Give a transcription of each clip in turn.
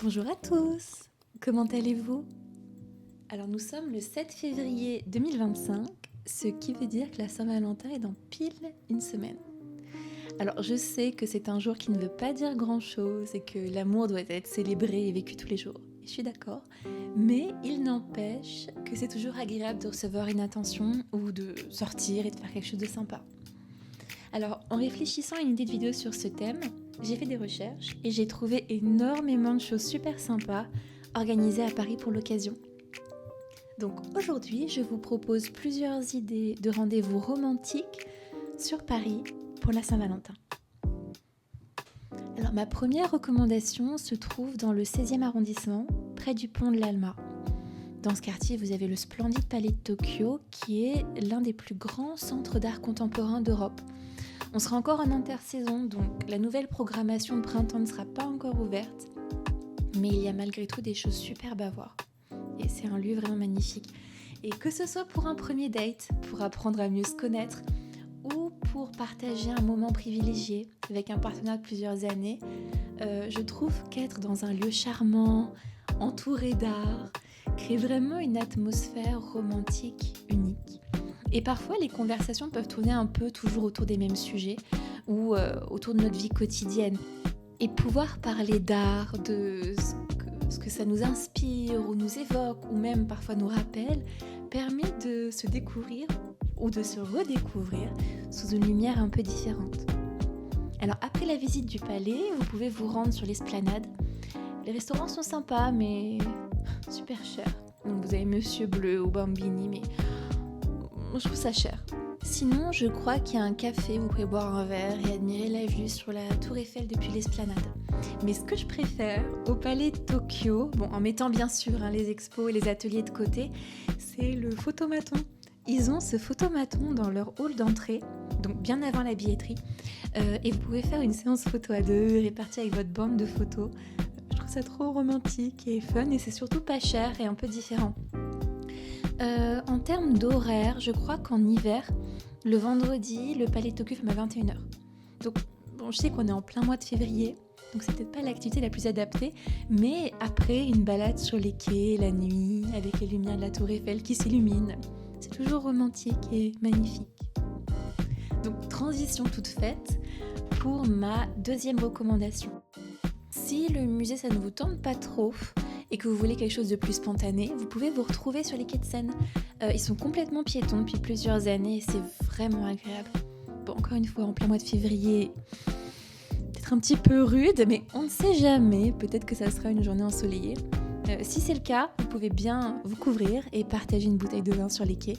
Bonjour à tous, comment allez-vous? Alors nous sommes le 7 février 2025, ce qui veut dire que la Saint-Valentin est dans pile une semaine. Alors je sais que c'est un jour qui ne veut pas dire grand-chose et que l'amour doit être célébré et vécu tous les jours. Et je suis d'accord, mais il n'empêche que c'est toujours agréable de recevoir une attention ou de sortir et de faire quelque chose de sympa. Alors, en réfléchissant à une idée de vidéo sur ce thème, j'ai fait des recherches et j'ai trouvé énormément de choses super sympas organisées à Paris pour l'occasion. Donc aujourd'hui, je vous propose plusieurs idées de rendez-vous romantiques sur Paris pour la Saint-Valentin. Alors ma première recommandation se trouve dans le 16e arrondissement, près du pont de l'Alma. Dans ce quartier, vous avez le splendide Palais de Tokyo, qui est l'un des plus grands centres d'art contemporain d'Europe. On sera encore en intersaison, donc la nouvelle programmation de printemps ne sera pas encore ouverte, mais il y a malgré tout des choses superbes à voir. Et c'est un lieu vraiment magnifique. Et que ce soit pour un premier date, pour apprendre à mieux se connaître, ou pour partager un moment privilégié avec un partenaire de plusieurs années, je trouve qu'être dans un lieu charmant, entouré d'art, crée vraiment une atmosphère romantique unique. Et parfois, les conversations peuvent tourner un peu toujours autour des mêmes sujets ou autour de notre vie quotidienne. Et pouvoir parler d'art, de ce que ça nous inspire ou nous évoque ou même parfois nous rappelle, permet de se découvrir ou de se redécouvrir sous une lumière un peu différente. Alors après la visite du palais, vous pouvez vous rendre sur l'esplanade. Les restaurants sont sympas mais super chers. Donc vous avez Monsieur Bleu ou Bambini, mais je trouve ça cher. Sinon, je crois qu'il y a un café où vous pouvez boire un verre et admirer la vue sur la tour Eiffel depuis l'esplanade. Mais ce que je préfère au Palais de Tokyo, en mettant bien sûr les expos et les ateliers de côté, c'est le photomaton. Ils ont ce photomaton dans leur hall d'entrée, donc bien avant la billetterie, et vous pouvez faire une séance photo à deux, répartie avec votre bande de photos. Je trouve ça trop romantique et fun, et c'est surtout pas cher et un peu différent. En termes d'horaire, je crois qu'en hiver, le vendredi, le Palais de Tokyo ferme à 21h. Donc, je sais qu'on est en plein mois de février, donc c'est peut-être pas l'activité la plus adaptée, mais après, une balade sur les quais, la nuit, avec les lumières de la tour Eiffel qui s'illuminent, c'est toujours romantique et magnifique. Donc, transition toute faite pour ma deuxième recommandation. Si le musée, ça ne vous tente pas trop, et que vous voulez quelque chose de plus spontané, vous pouvez vous retrouver sur les quais de Seine. Ils sont complètement piétons depuis plusieurs années et c'est vraiment agréable. Encore une fois, en plein mois de février, peut-être un petit peu rude, mais on ne sait jamais, peut-être que ça sera une journée ensoleillée. Si c'est le cas, vous pouvez bien vous couvrir et partager une bouteille de vin sur les quais.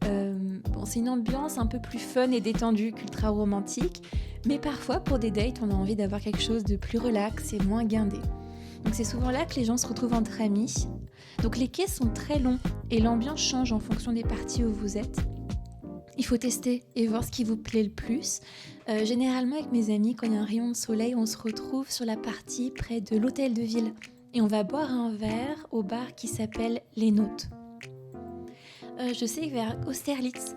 C'est une ambiance un peu plus fun et détendue qu'ultra romantique, mais parfois pour des dates, on a envie d'avoir quelque chose de plus relax et moins guindé. Donc c'est souvent là que les gens se retrouvent entre amis. Donc les quais sont très longs et l'ambiance change en fonction des parties où vous êtes. Il faut tester et voir ce qui vous plaît le plus. Généralement avec mes amis, quand il y a un rayon de soleil, on se retrouve sur la partie près de l'hôtel de ville. Et on va boire un verre au bar qui s'appelle Les Notes. Je sais que vers Austerlitz,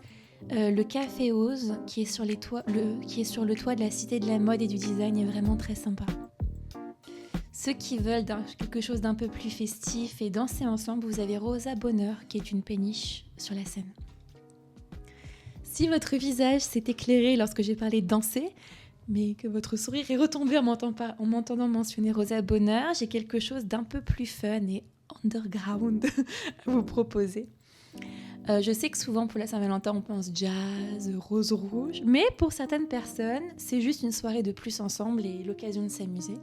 le Café Ose, qui est sur le toit de la Cité de la Mode et du Design, est vraiment très sympa. Ceux qui veulent quelque chose d'un peu plus festif et danser ensemble, vous avez Rosa Bonheur, qui est une péniche sur la Seine. Si votre visage s'est éclairé lorsque j'ai parlé de danser, mais que votre sourire est retombé en m'entendant mentionner Rosa Bonheur, j'ai quelque chose d'un peu plus fun et underground à vous proposer. Je sais que souvent pour la Saint-Valentin, on pense jazz, rose rouge, mais pour certaines personnes, c'est juste une soirée de plus ensemble et l'occasion de s'amuser.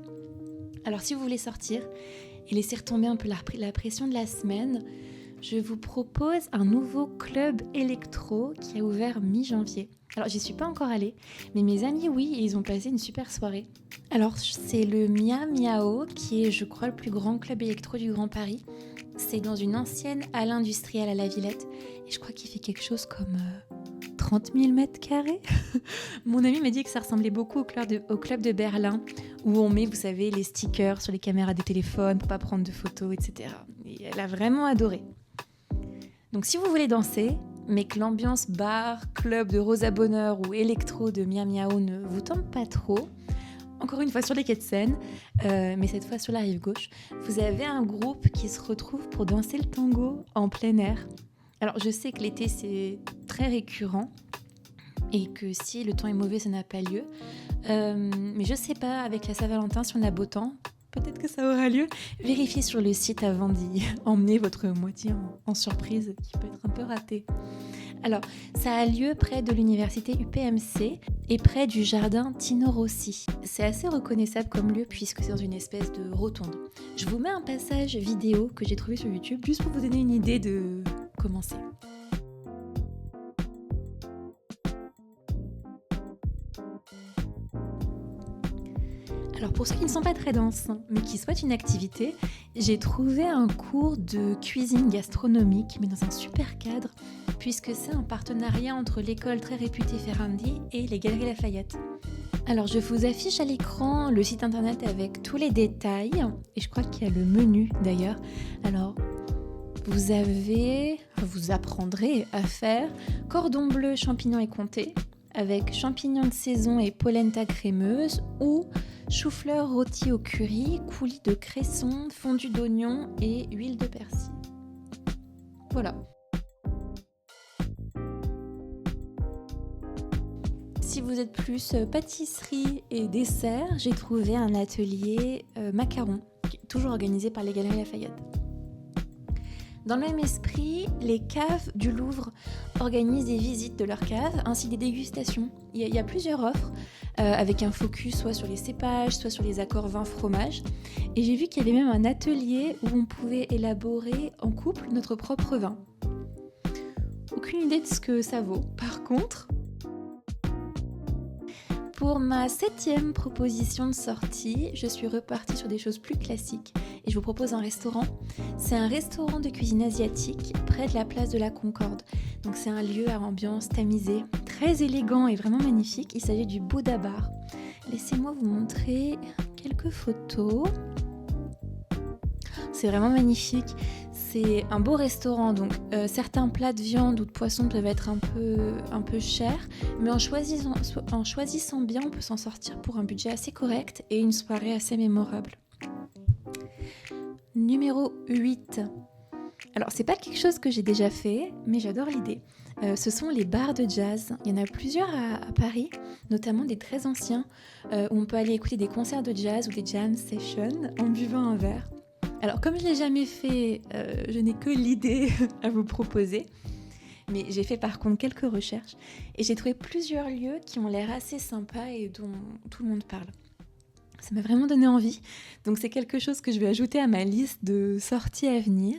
Alors si vous voulez sortir et laisser retomber un peu la pression de la semaine, je vous propose un nouveau club électro qui a ouvert mi-janvier. Alors j'y suis pas encore allée, mais mes amis oui, et ils ont passé une super soirée. Alors c'est le Mia Miao qui est je crois le plus grand club électro du Grand Paris. C'est dans une ancienne halle industrielle à la Villette et je crois qu'il fait quelque chose comme 30 000 mètres carrés. Mon ami m'a dit que ça ressemblait beaucoup au club de Berlin où on met, vous savez, les stickers sur les caméras des téléphones pour pas prendre de photos, etc. Et elle a vraiment adoré. Donc si vous voulez danser, mais que l'ambiance bar, club de Rosa Bonheur ou électro de Mia Miao ne vous tente pas trop, encore une fois sur les quais de Seine, mais cette fois sur la rive gauche, vous avez un groupe qui se retrouve pour danser le tango en plein air. Alors je sais que l'été c'est très récurrent et que si le temps est mauvais ça n'a pas lieu, mais je sais pas avec la Saint-Valentin si on a beau temps, peut-être que ça aura lieu. Vérifiez sur le site avant d'y emmener votre moitié en surprise qui peut être un peu ratée. Alors, ça a lieu près de l'université UPMC et près du jardin Tino Rossi. C'est assez reconnaissable comme lieu puisque c'est dans une espèce de rotonde. Je vous mets un passage vidéo que j'ai trouvé sur YouTube juste pour vous donner une idée de comment c'est. Alors pour ceux qui ne sont pas très denses, mais qui souhaitent une activité, j'ai trouvé un cours de cuisine gastronomique, mais dans un super cadre, puisque c'est un partenariat entre l'école très réputée Ferrandi et les Galeries Lafayette. Alors je vous affiche à l'écran le site internet avec tous les détails, et je crois qu'il y a le menu d'ailleurs. Alors vous apprendrez à faire cordon bleu, champignons et comté, avec champignons de saison et polenta crémeuse, ou chou-fleur rôti au curry, coulis de cresson, fondu d'oignon et huile de persil. Voilà. Si vous êtes plus pâtisserie et dessert, j'ai trouvé un atelier macaron, toujours organisé par les Galeries Lafayette. Dans le même esprit, les caves du Louvre organisent des visites de leurs caves ainsi des dégustations. Il y a plusieurs offres avec un focus soit sur les cépages, soit sur les accords vin-fromage. Et j'ai vu qu'il y avait même un atelier où on pouvait élaborer en couple notre propre vin. Aucune idée de ce que ça vaut. Par contre, pour ma 7e proposition de sortie, je suis repartie sur des choses plus classiques et je vous propose un restaurant. C'est un restaurant de cuisine asiatique près de la place de la Concorde. Donc c'est un lieu à ambiance tamisée, très élégant et vraiment magnifique. Il s'agit du Bouddha Bar. Laissez-moi vous montrer quelques photos. C'est vraiment magnifique. C'est un beau restaurant, donc certains plats de viande ou de poisson peuvent être un peu chers, mais en choisissant bien, on peut s'en sortir pour un budget assez correct et une soirée assez mémorable. Numéro 8. Alors, c'est pas quelque chose que j'ai déjà fait, mais j'adore l'idée. Ce sont les bars de jazz. Il y en a plusieurs à Paris, notamment des très anciens, où on peut aller écouter des concerts de jazz ou des jam sessions en buvant un verre. Alors, comme je ne l'ai jamais fait, je n'ai que l'idée à vous proposer. Mais j'ai fait par contre quelques recherches et j'ai trouvé plusieurs lieux qui ont l'air assez sympas et dont tout le monde parle. Ça m'a vraiment donné envie. Donc c'est quelque chose que je vais ajouter à ma liste de sorties à venir.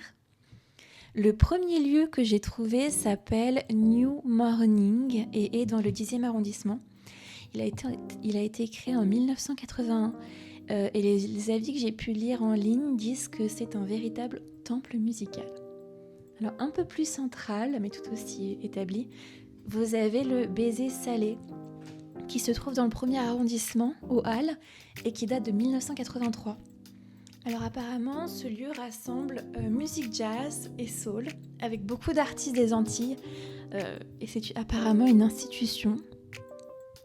Le premier lieu que j'ai trouvé s'appelle New Morning et est dans le 10e arrondissement. Il a été créé en 1981. Et les avis que j'ai pu lire en ligne disent que c'est un véritable temple musical. Alors un peu plus central, mais tout aussi établi, vous avez le Baiser Salé, qui se trouve dans le 1er arrondissement, aux Halles, et qui date de 1983. Alors apparemment, ce lieu rassemble musique jazz et soul, avec beaucoup d'artistes des Antilles, et c'est apparemment une institution.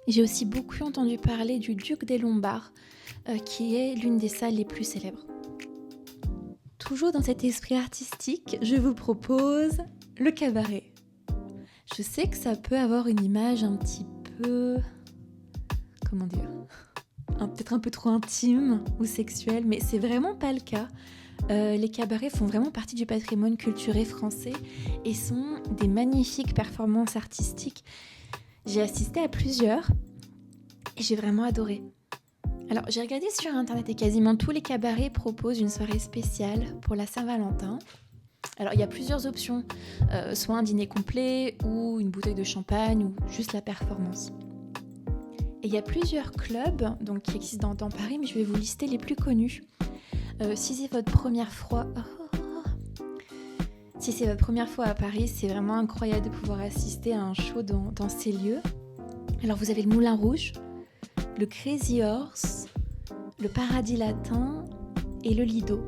J'ai aussi beaucoup entendu parler du Duc des Lombards, qui est l'une des salles les plus célèbres. Toujours dans cet esprit artistique, je vous propose le cabaret. Je sais que ça peut avoir une image un petit peu... comment dire, peut-être un peu trop intime ou sexuelle, mais c'est vraiment pas le cas. Les cabarets font vraiment partie du patrimoine culturel français et sont des magnifiques performances artistiques. J'ai assisté à plusieurs et j'ai vraiment adoré. Alors, j'ai regardé sur internet et quasiment tous les cabarets proposent une soirée spéciale pour la Saint-Valentin. Alors, il y a plusieurs options, soit un dîner complet ou une bouteille de champagne ou juste la performance. Et il y a plusieurs clubs donc, qui existent dans Paris, mais je vais vous lister les plus connus. Si c'est votre première fois à Paris, c'est vraiment incroyable de pouvoir assister à un show dans ces lieux. Alors, vous avez le Moulin Rouge, le Crazy Horse, le Paradis Latin et le Lido.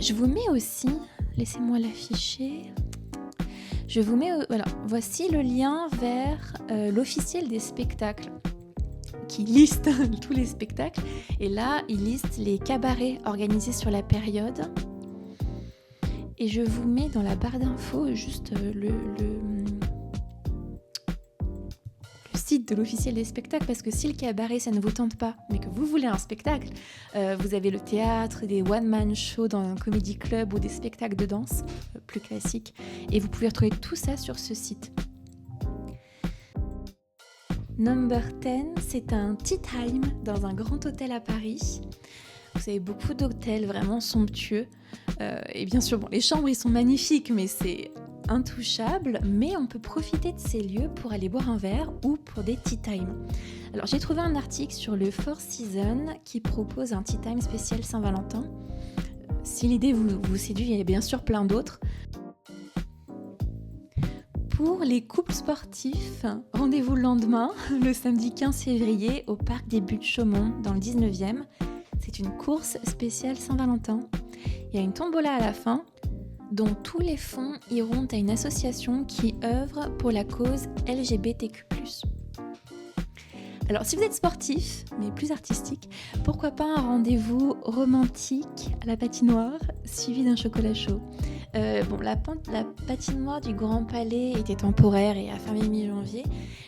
Je vous mets aussi, laissez-moi l'afficher, voici le lien vers l'officiel des spectacles. qui liste tous les spectacles. Et là, il liste les cabarets organisés sur la période. Et je vous mets dans la barre d'infos juste le site de l'officiel des spectacles, parce que si le cabaret ça ne vous tente pas, mais que vous voulez un spectacle, vous avez le théâtre, des one-man shows dans un comedy club ou des spectacles de danse plus classiques, et vous pouvez retrouver tout ça sur ce site. Number 10, c'est un tea time dans un grand hôtel à Paris. Vous avez beaucoup d'hôtels vraiment somptueux, et bien sûr, les chambres ils sont magnifiques, mais c'est intouchable, mais on peut profiter de ces lieux pour aller boire un verre ou pour des tea time. Alors j'ai trouvé un article sur le Four Seasons qui propose un tea time spécial Saint-Valentin. Si l'idée vous séduit, il y a bien sûr plein d'autres. Pour les couples sportifs, rendez-vous le lendemain, le samedi 15 février, au parc des Buttes-Chaumont, dans le 19e. C'est une course spéciale Saint-Valentin. Il y a une tombola à la fin, dont tous les fonds iront à une association qui œuvre pour la cause LGBTQ+. Alors si vous êtes sportif, mais plus artistique, pourquoi pas un rendez-vous romantique à la patinoire, suivi d'un chocolat chaud. La patinoire du Grand Palais était temporaire et a fermé mi-janvier,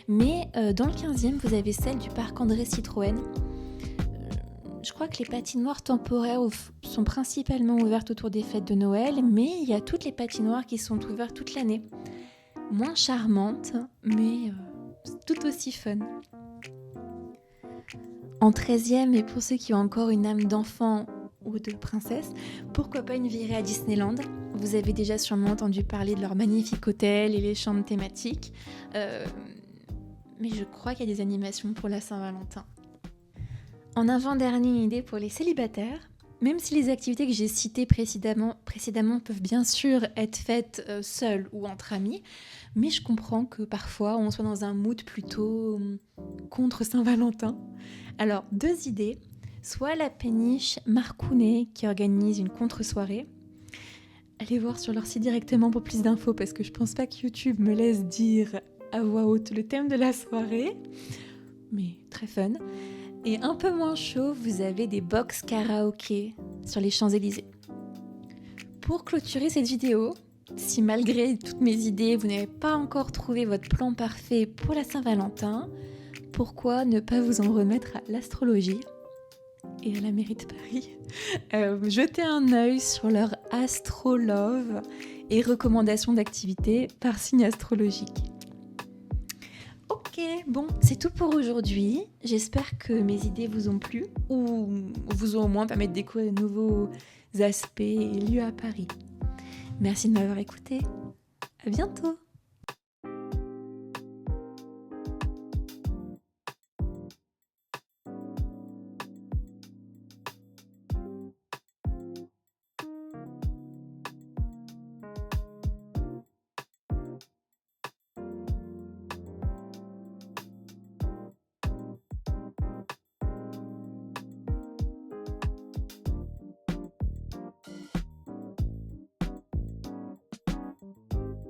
mais dans le 15e, vous avez celle du parc André Citroën. Je crois que les patinoires temporaires sont principalement ouvertes autour des fêtes de Noël, mais il y a toutes les patinoires qui sont ouvertes toute l'année. Moins charmantes, mais tout aussi fun. En 13e, et pour ceux qui ont encore une âme d'enfant ou de princesse, pourquoi pas une virée à Disneyland ? Vous avez déjà sûrement entendu parler de leur magnifique hôtel et les chambres thématiques, mais je crois qu'il y a des animations pour la Saint-Valentin. En avant-dernière idée pour les célibataires, même si les activités que j'ai citées précédemment peuvent bien sûr être faites seules ou entre amis, mais je comprends que parfois on soit dans un mood plutôt contre Saint-Valentin. Alors, 2 idées. Soit la péniche Marcounet qui organise une contre-soirée. Allez voir sur leur site directement pour plus d'infos, parce que je pense pas que YouTube me laisse dire à voix haute le thème de la soirée, mais très fun. Et un peu moins chaud, vous avez des box karaoké sur les Champs-Élysées. Pour clôturer cette vidéo, si malgré toutes mes idées, vous n'avez pas encore trouvé votre plan parfait pour la Saint-Valentin, pourquoi ne pas vous en remettre à l'astrologie et à la mairie de Paris. Jetez un œil sur leur astrolove et recommandations d'activités par signe astrologique. Ok, bon, c'est tout pour aujourd'hui. J'espère que mes idées vous ont plu ou vous ont au moins permis de découvrir de nouveaux aspects et lieux à Paris. Merci de m'avoir écouté. À bientôt.